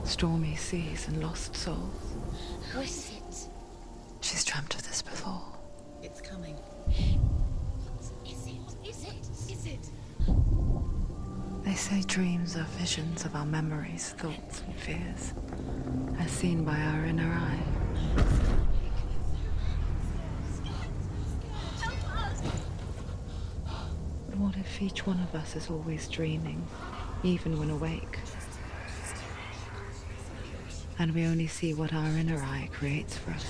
Stormy seas and lost souls. Who is it? She's dreamt of this before. It's coming. Is it? They say dreams are visions of our memories, thoughts and fears, as seen by our inner eye. But what if each one of us is always dreaming, even when awake? And we only see what our inner eye creates for us.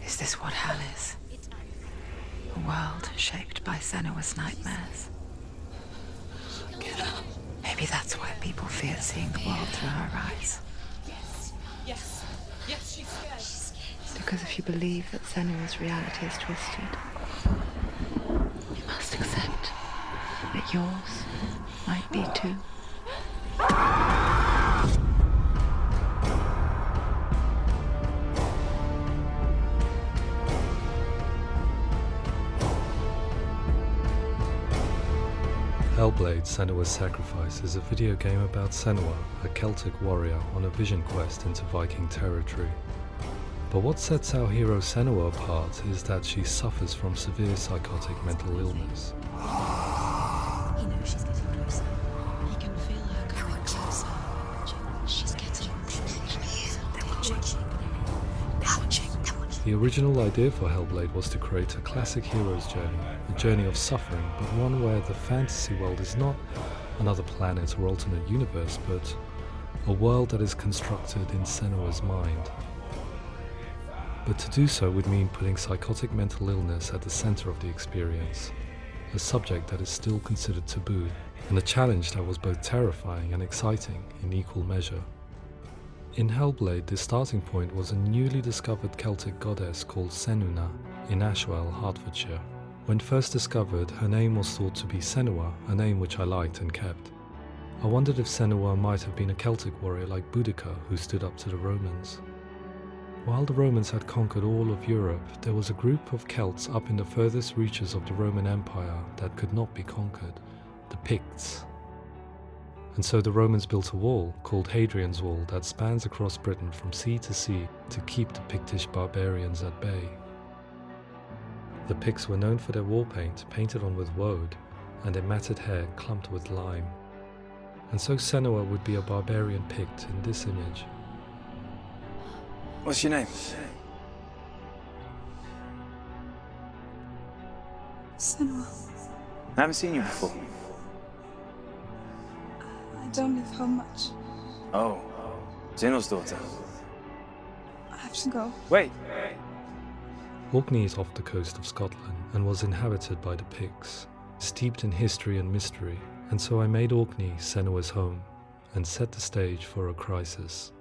Is this what hell is? A world shaped by Senua's nightmares. Maybe that's why people fear seeing the world through her eyes. Yes, she's scared. Because if you believe that Senua's reality is twisted, you must accept that yours might be too. Hellblade: Senua's Sacrifice is a video game about Senua, a Celtic warrior on a vision quest into Viking territory. But what sets our hero Senua apart is that she suffers from severe psychotic mental illness. He knows she's getting closer. He can feel her coming closer. She's getting closer. They're watching. The original idea for Hellblade was to create a classic hero's journey, a journey of suffering, but one where the fantasy world is not another planet or alternate universe, but a world that is constructed in Senua's mind. But to do so would mean putting psychotic mental illness at the center of the experience, a subject that is still considered taboo, and a challenge that was both terrifying and exciting in equal measure. In Hellblade, the starting point was a newly discovered Celtic goddess called Senua in Ashwell, Hertfordshire. When first discovered, her name was thought to be Senua, a name which I liked and kept. I wondered if Senua might have been a Celtic warrior like Boudica who stood up to the Romans. While the Romans had conquered all of Europe, there was a group of Celts up in the furthest reaches of the Roman Empire that could not be conquered, the Picts. And so the Romans built a wall, called Hadrian's Wall, that spans across Britain from sea to sea to keep the Pictish barbarians at bay. The Picts were known for their war paint, painted on with woad, and their matted hair clumped with lime. And so Senua would be a barbarian Pict in this image. What's your name? Senua. I haven't seen you before. I don't leave home much. Oh, Zenua's daughter. I have to go. Wait. Orkney is off the coast of Scotland and was inhabited by the Picts, steeped in history and mystery, and so I made Orkney Senua's home and set the stage for a crisis.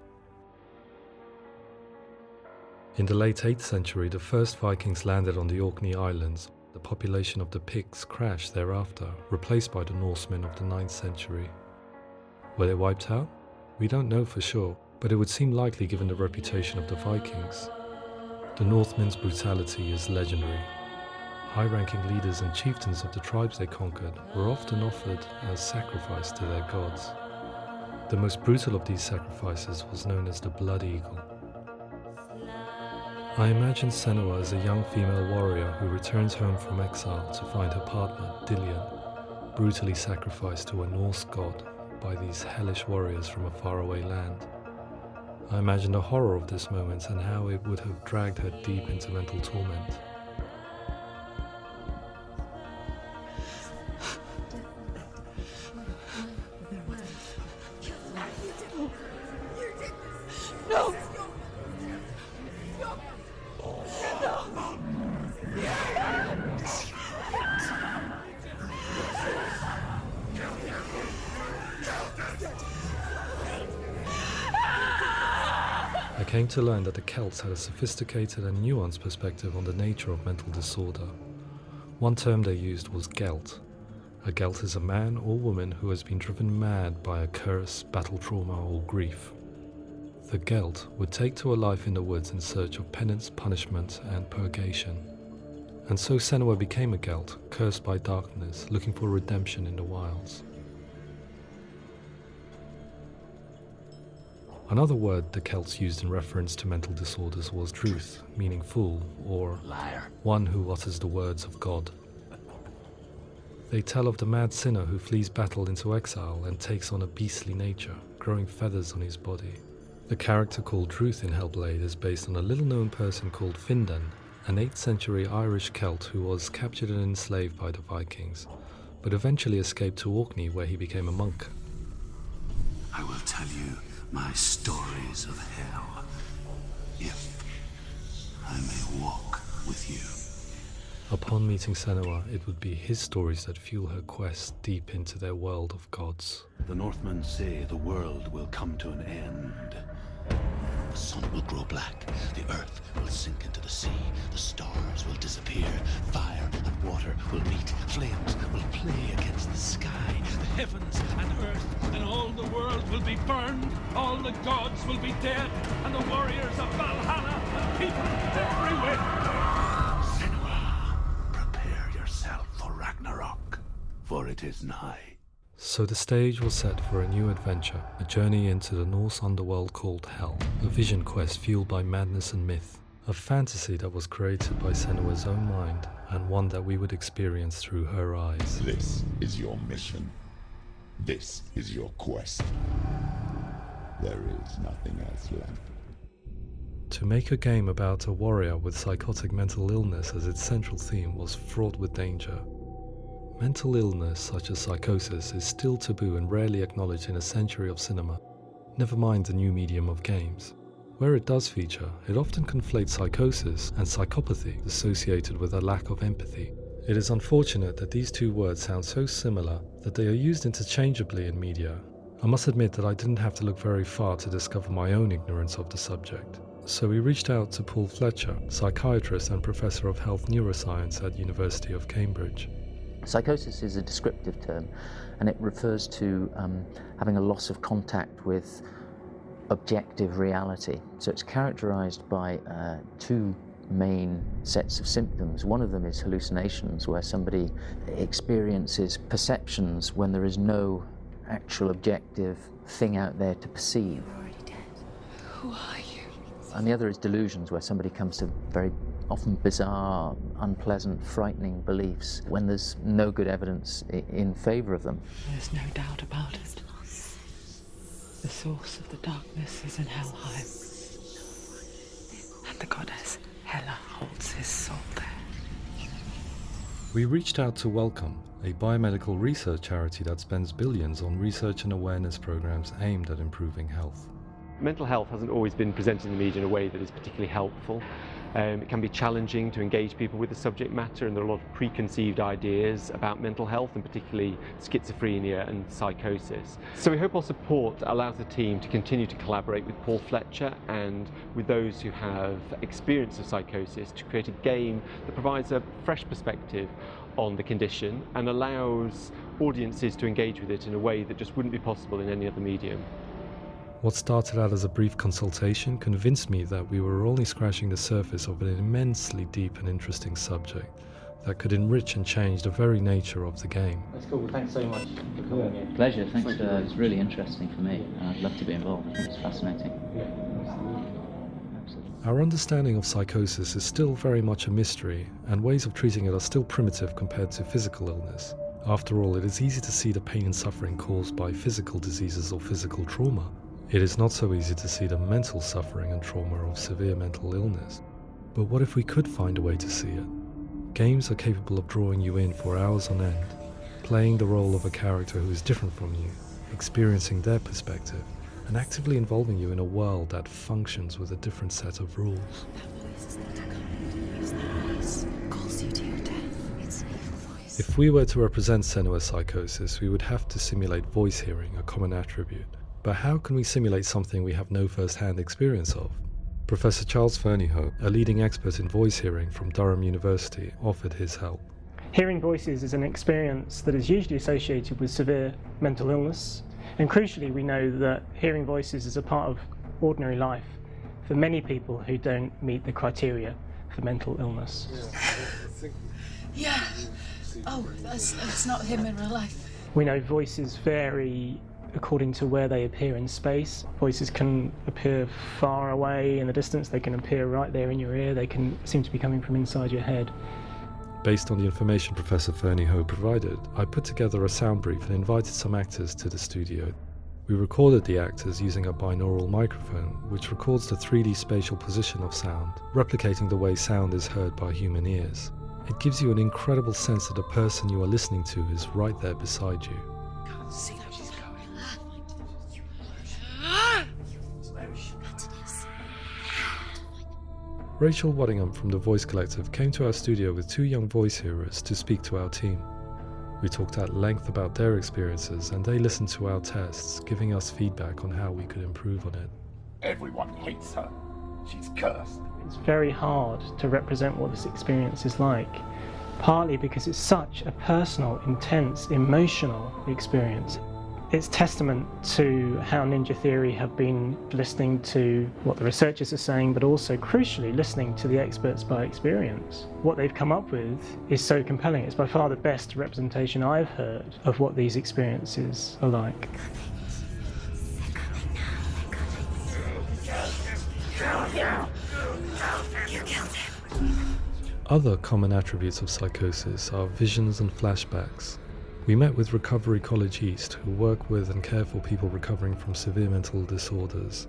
In the late 8th century, the first Vikings landed on the Orkney Islands. The population of the Picts crashed thereafter, replaced by the Norsemen of the 9th century. Were they wiped out? We don't know for sure, but it would seem likely given the reputation of the Vikings. The Northmen's brutality is legendary. High-ranking leaders and chieftains of the tribes they conquered were often offered as sacrifice to their gods. The most brutal of these sacrifices was known as the Blood Eagle. I imagine Senua as a young female warrior who returns home from exile to find her partner, Dillion, brutally sacrificed to a Norse god by these hellish warriors from a faraway land. I imagine the horror of this moment and how it would have dragged her deep into mental torment. No! I came to learn that the Celts had a sophisticated and nuanced perspective on the nature of mental disorder. One term they used was gelt. A gelt is a man or woman who has been driven mad by a curse, battle trauma, or grief. The gelt would take to a life in the woods in search of penance, punishment, and purgation. And so Senua became a gelt, cursed by darkness, looking for redemption in the wilds. Another word the Celts used in reference to mental disorders was druth, meaning fool, or Liar. one who utters the words of God. They tell of the mad sinner who flees battle into exile and takes on a beastly nature, growing feathers on his body. The character called Druth in Hellblade is based on a little-known person called Findan, an 8th century Irish Celt who was captured and enslaved by the Vikings, but eventually escaped to Orkney where he became a monk. I will tell you my stories of hell, if I may walk with you. Upon meeting Senua, it would be his stories that fuel her quest deep into their world of gods. The Northmen say the world will come to an end. The sun will grow black, the earth will sink into the sea, the stars will disappear, fire and water will meet, flames will play against the sky, the heavens and earth and all the world will be burned, all the gods will be dead, and the warriors of Valhalla and people everywhere. Senua, prepare yourself for Ragnarok, for it is nigh. So the stage was set for a new adventure, a journey into the Norse underworld called Hell, a vision quest fueled by madness and myth, a fantasy that was created by Senua's own mind, and one that we would experience through her eyes. This is your mission. This is your quest. There is nothing else left. To make a game about a warrior with psychotic mental illness as its central theme was fraught with danger. Mental illness, such as psychosis, is still taboo and rarely acknowledged in a century of cinema, never mind the new medium of games. Where it does feature, it often conflates psychosis and psychopathy associated with a lack of empathy. It is unfortunate that these two words sound so similar that they are used interchangeably in media. I must admit that I didn't have to look very far to discover my own ignorance of the subject. So we reached out to Paul Fletcher, psychiatrist and professor of health neuroscience at University of Cambridge. Psychosis is a descriptive term, and it refers to having a loss of contact with objective reality. So it's characterized by two main sets of symptoms. One of them is hallucinations, where somebody experiences perceptions when there is no actual objective thing out there to perceive. You're already dead. Who are you? And the other is delusions, where somebody comes to very often bizarre, unpleasant, frightening beliefs when there's no good evidence in favor of them. There's no doubt about it. The source of the darkness is in Helheim, and the goddess Hela holds his soul there. We reached out to Welcome, a biomedical research charity that spends billions on research and awareness programs aimed at improving health. Mental health hasn't always been presented in the media in a way that is particularly helpful. It can be challenging to engage people with the subject matter, and there are a lot of preconceived ideas about mental health, and particularly schizophrenia and psychosis. So we hope our support allows the team to continue to collaborate with Paul Fletcher and with those who have experience of psychosis to create a game that provides a fresh perspective on the condition and allows audiences to engage with it in a way that just wouldn't be possible in any other medium. What started out as a brief consultation convinced me that we were only scratching the surface of an immensely deep and interesting subject that could enrich and change the very nature of the game. That's cool. Thanks so much for coming here. Pleasure. Thanks. It's really interesting for me, and I'd love to be involved. I think it's fascinating. Absolutely. Our understanding of psychosis is still very much a mystery, and ways of treating it are still primitive compared to physical illness. After all, it is easy to see the pain and suffering caused by physical diseases or physical trauma. It is not so easy to see the mental suffering and trauma of severe mental illness. But what if we could find a way to see it? Games are capable of drawing you in for hours on end, playing the role of a character who is different from you, experiencing their perspective, and actively involving you in a world that functions with a different set of rules. That voice is not a kind. It's that voice calls you to your death. It's an evil voice. If we were to represent Senua's psychosis, we would have to simulate voice hearing, a common attribute. But how can we simulate something we have no first-hand experience of? Professor Charles Fernyhough, a leading expert in voice hearing from Durham University, offered his help. Hearing voices is an experience that is usually associated with severe mental illness, and crucially we know that hearing voices is a part of ordinary life for many people who don't meet the criteria for mental illness. Yeah. Oh, that's not him in real life. We know voices vary according to where they appear in space. Voices can appear far away in the distance, they can appear right there in your ear, they can seem to be coming from inside your head. Based on the information Professor Fernie Ho provided, I put together a sound brief and invited some actors to the studio. We recorded the actors using a binaural microphone, which records the 3D spatial position of sound, replicating the way sound is heard by human ears. It gives you an incredible sense that the person you are listening to is right there beside you. Can't see how she's going. Rachel Waddingham from the Voice Collective came to our studio with 2 young voice hearers to speak to our team. We talked at length about their experiences and they listened to our tests, giving us feedback on how we could improve on it. Everyone hates her. She's cursed. It's very hard to represent what this experience is like, partly because it's such a personal, intense, emotional experience. It's testament to how Ninja Theory have been listening to what the researchers are saying, but also, crucially, listening to the experts by experience. What they've come up with is so compelling. It's by far the best representation I've heard of what these experiences are like. Other common attributes of psychosis are visions and flashbacks. We met with Recovery College East, who work with and care for people recovering from severe mental disorders.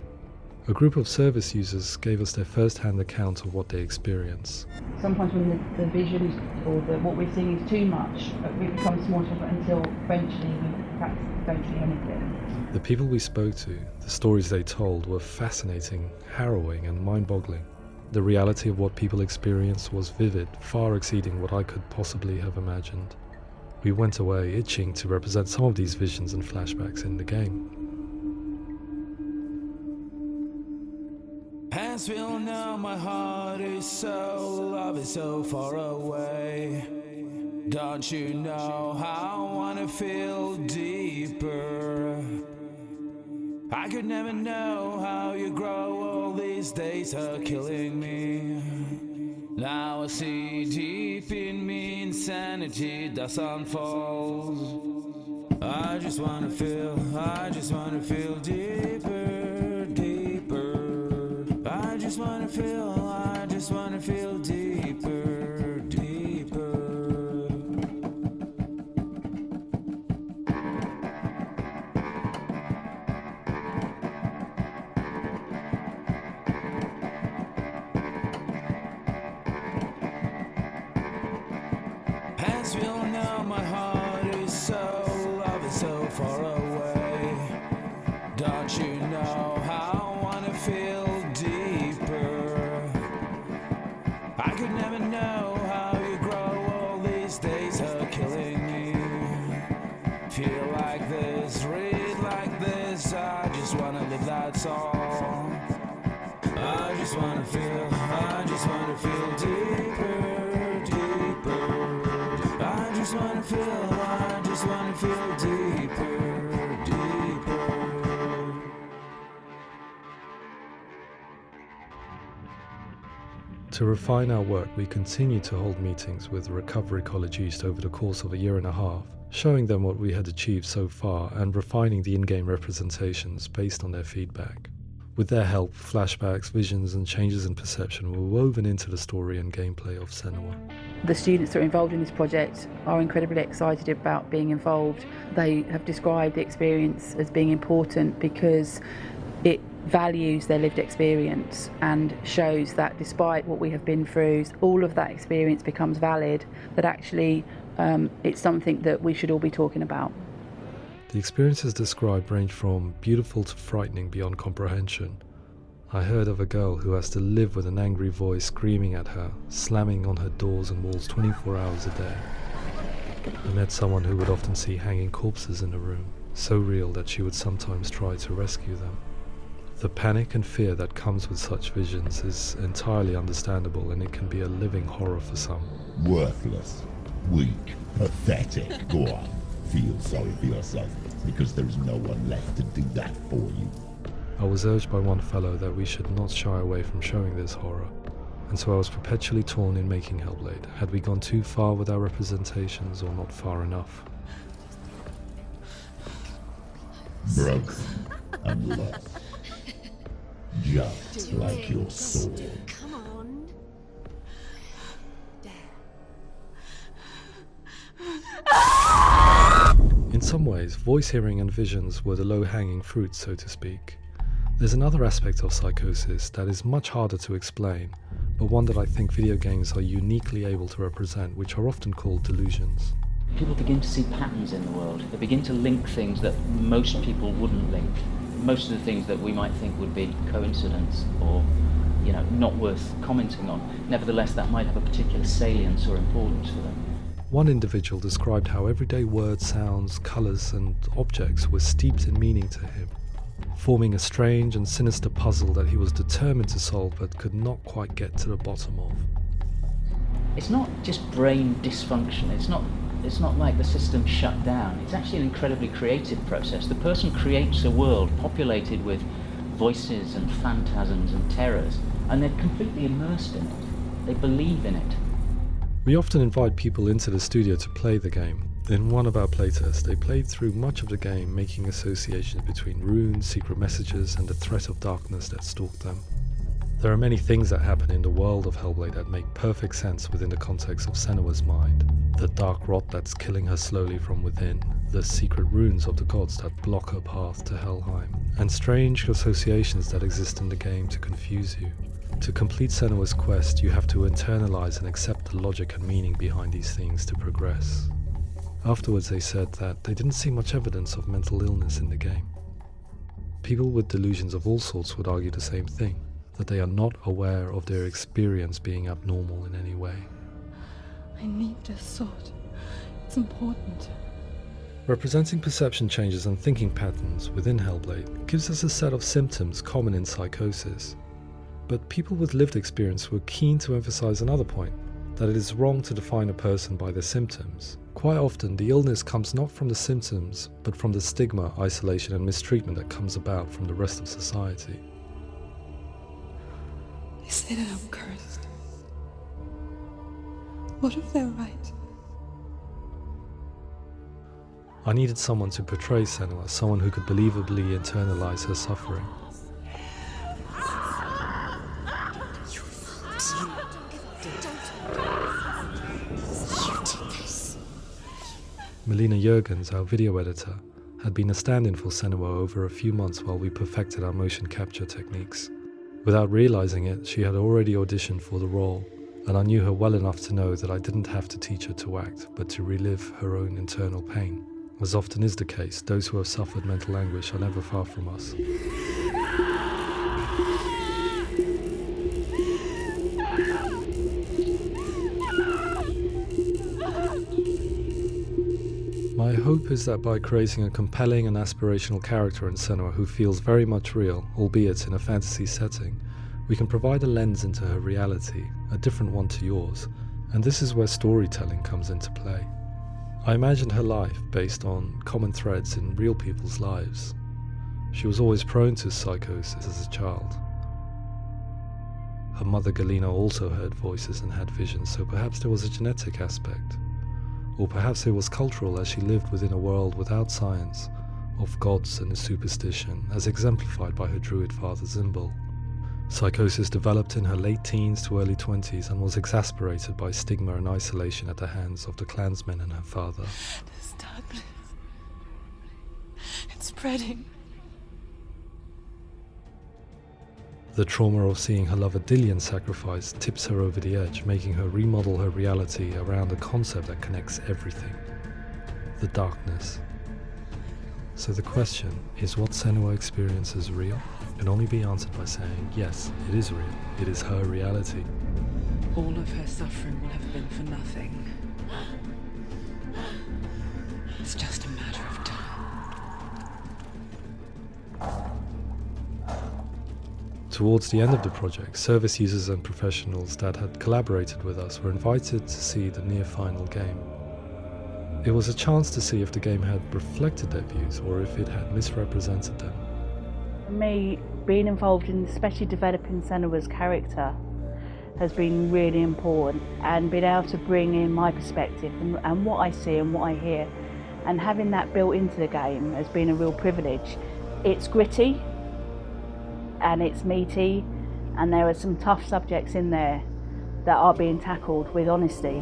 A group of service users gave us their first-hand account of what they experience. Sometimes when the visions or what we're seeing is too much, we become small until eventually we perhaps don't see anything. The people we spoke to, the stories they told, were fascinating, harrowing and mind-boggling. The reality of what people experienced was vivid, far exceeding what I could possibly have imagined. We went away itching to represent some of these visions and flashbacks in the game. As we all know, my heart is so, love is so far away. Don't you know how I wanna feel deeper? I could never know how you grow, all these days are killing me. Now I see deep in me insanity does unfold. I just wanna feel deeper, deeper. I just wanna feel deeper, deeper. As we all know, my heart is so, love is so far away. Don't you know how I wanna feel deeper? I could never know how you grow, all these days are killing me. Feel like this, read like this, I just wanna live, that's all. I just wanna feel deeper, deeper. I just wanna feel deeper, deeper. To refine our work, we continue to hold meetings with Recovery College East over the course of a year and a half, showing them what we had achieved so far and refining the in-game representations based on their feedback. With their help, flashbacks, visions and changes in perception were woven into the story and gameplay of Senua. The students that are involved in this project are incredibly excited about being involved. They have described the experience as being important because it values their lived experience and shows that despite what we have been through, all of that experience becomes valid, that actually it's something that we should all be talking about. The experiences described range from beautiful to frightening beyond comprehension. I heard of a girl who has to live with an angry voice screaming at her, slamming on her doors and walls 24 hours a day. I met someone who would often see hanging corpses in a room, so real that she would sometimes try to rescue them. The panic and fear that comes with such visions is entirely understandable, and it can be a living horror for some. Worthless, weak, pathetic. Go on, feel sorry for yourself, because there is no one left to do that for you. I was urged by one fellow that we should not shy away from showing this horror, and so I was perpetually torn in making Hellblade. Had we gone too far with our representations or not far enough? broken and lost. Just like your soul. Come on. In some ways, voice hearing and visions were the low-hanging fruit, so to speak. There's another aspect of psychosis that is much harder to explain, but one that I think video games are uniquely able to represent, which are often called delusions. People begin to see patterns in the world. They begin to link things that most people wouldn't link. Most of the things that we might think would be coincidence or, not worth commenting on. Nevertheless, that might have a particular salience or importance for them. One individual described how everyday words, sounds, colours and objects were steeped in meaning to him, forming a strange and sinister puzzle that he was determined to solve but could not quite get to the bottom of. It's not just brain dysfunction. It's not like the system shut down. It's actually an incredibly creative process. The person creates a world populated with voices and phantasms and terrors, and they're completely immersed in it. They believe in it. We often invite people into the studio to play the game. In one of our playtests, they played through much of the game, making associations between runes, secret messages, and the threat of darkness that stalked them. There are many things that happen in the world of Hellblade that make perfect sense within the context of Senua's mind. The dark rot that's killing her slowly from within, the secret runes of the gods that block her path to Helheim, and strange associations that exist in the game to confuse you. To complete Senua's quest, you have to internalize and accept the logic and meaning behind these things to progress. Afterwards they said that they didn't see much evidence of mental illness in the game. People with delusions of all sorts would argue the same thing, that they are not aware of their experience being abnormal in any way. I need this sword. It's important. Representing perception changes and thinking patterns within Hellblade gives us a set of symptoms common in psychosis. But people with lived experience were keen to emphasize another point, that it is wrong to define a person by their symptoms. Quite often, the illness comes not from the symptoms, but from the stigma, isolation and mistreatment that comes about from the rest of society. They say that I'm cursed. What if they're right? I needed someone to portray Senua, someone who could believably internalize her suffering. Melina Jurgens, our video editor, had been a stand-in for Senua over a few months while we perfected our motion capture techniques. Without realizing it, she had already auditioned for the role, and I knew her well enough to know that I didn't have to teach her to act, but to relive her own internal pain. As often is the case, those who have suffered mental anguish are never far from us. My hope is that by creating a compelling and aspirational character in Senua who feels very much real, albeit in a fantasy setting, we can provide a lens into her reality, a different one to yours, and this is where storytelling comes into play. I imagined her life based on common threads in real people's lives. She was always prone to psychosis as a child. Her mother Galina also heard voices and had visions, so perhaps there was a genetic aspect. Or perhaps it was cultural, as she lived within a world without science, of gods and superstition, as exemplified by her druid father Zimbal. Psychosis developed in her late teens to early 20s and was exacerbated by stigma and isolation at the hands of the clansmen and her father. This darkness. It's spreading. The trauma of seeing her lover Dillian sacrificed tips her over the edge, making her remodel her reality around a concept that connects everything: the darkness. So the question, is what Senua experiences real? Can only be answered by saying, yes, it is real. It is her reality. All of her suffering will have been for nothing. It's just a matter of time. Towards the end of the project, service users and professionals that had collaborated with us were invited to see the near-final game. It was a chance to see if the game had reflected their views or if it had misrepresented them. For me, being involved in especially developing Senua's character has been really important, and being able to bring in my perspective and what I see and what I hear and having that built into the game has been a real privilege. It's gritty and it's meaty, and there are some tough subjects in there that are being tackled with honesty.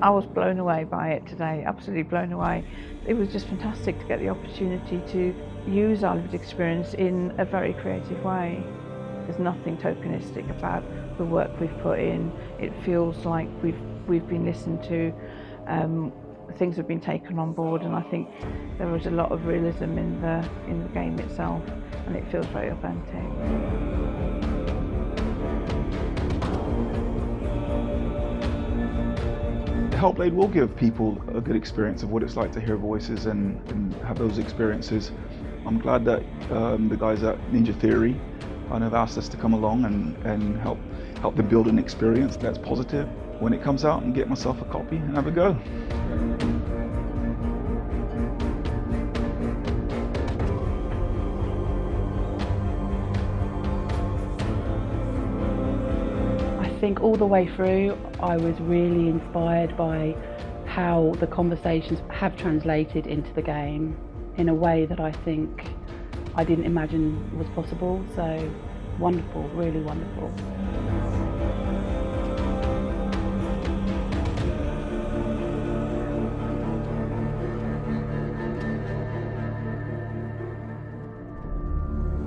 I was blown away by it today, absolutely blown away. It was just fantastic to get the opportunity to use our lived experience in a very creative way. There's nothing tokenistic about the work we've put in. It feels like we've been listened to, things have been taken on board, and I think there was a lot of realism in the game itself, and it feels very authentic. Hellblade will give people a good experience of what it's like to hear voices and have those experiences. I'm glad that the guys at Ninja Theory have asked us to come along and help them build an experience that's positive when it comes out, and get myself a copy and have a go. I think all the way through I was really inspired by how the conversations have translated into the game in a way that I think I didn't imagine was possible. So wonderful, really wonderful.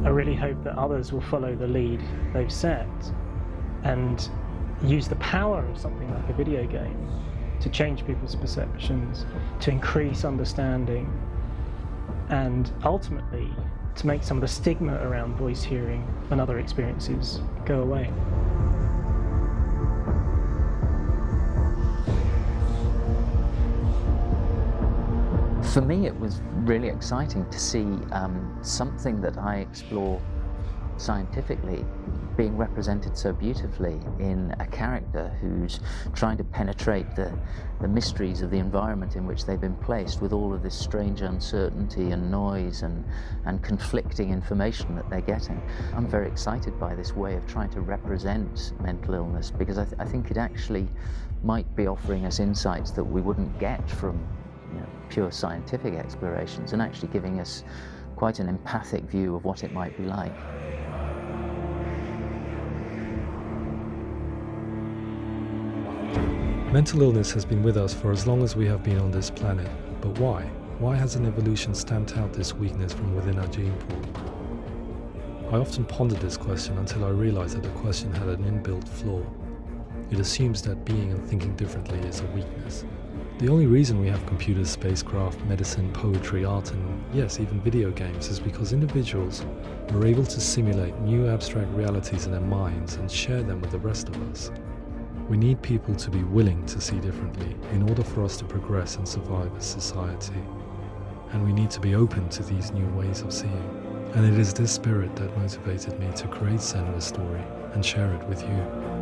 I really hope that others will follow the lead they've set and use the power of something like a video game to change people's perceptions, to increase understanding, and ultimately to make some of the stigma around voice hearing and other experiences go away. For me, it was really exciting to see something that I explore scientifically being represented so beautifully in a character who's trying to penetrate the mysteries of the environment in which they've been placed, with all of this strange uncertainty and noise and conflicting information that they're getting. I'm very excited by this way of trying to represent mental illness, because I think it actually might be offering us insights that we wouldn't get from pure scientific explorations, and actually giving us quite an empathic view of what it might be like. Mental illness has been with us for as long as we have been on this planet, but why? Why hasn't evolution stamped out this weakness from within our gene pool? I often pondered this question until I realized that the question had an inbuilt flaw. It assumes that being and thinking differently is a weakness. The only reason we have computers, spacecraft, medicine, poetry, art, and yes, even video games is because individuals are able to simulate new abstract realities in their minds and share them with the rest of us. We need people to be willing to see differently in order for us to progress and survive as society. And we need to be open to these new ways of seeing. And it is this spirit that motivated me to create Senua's story and share it with you.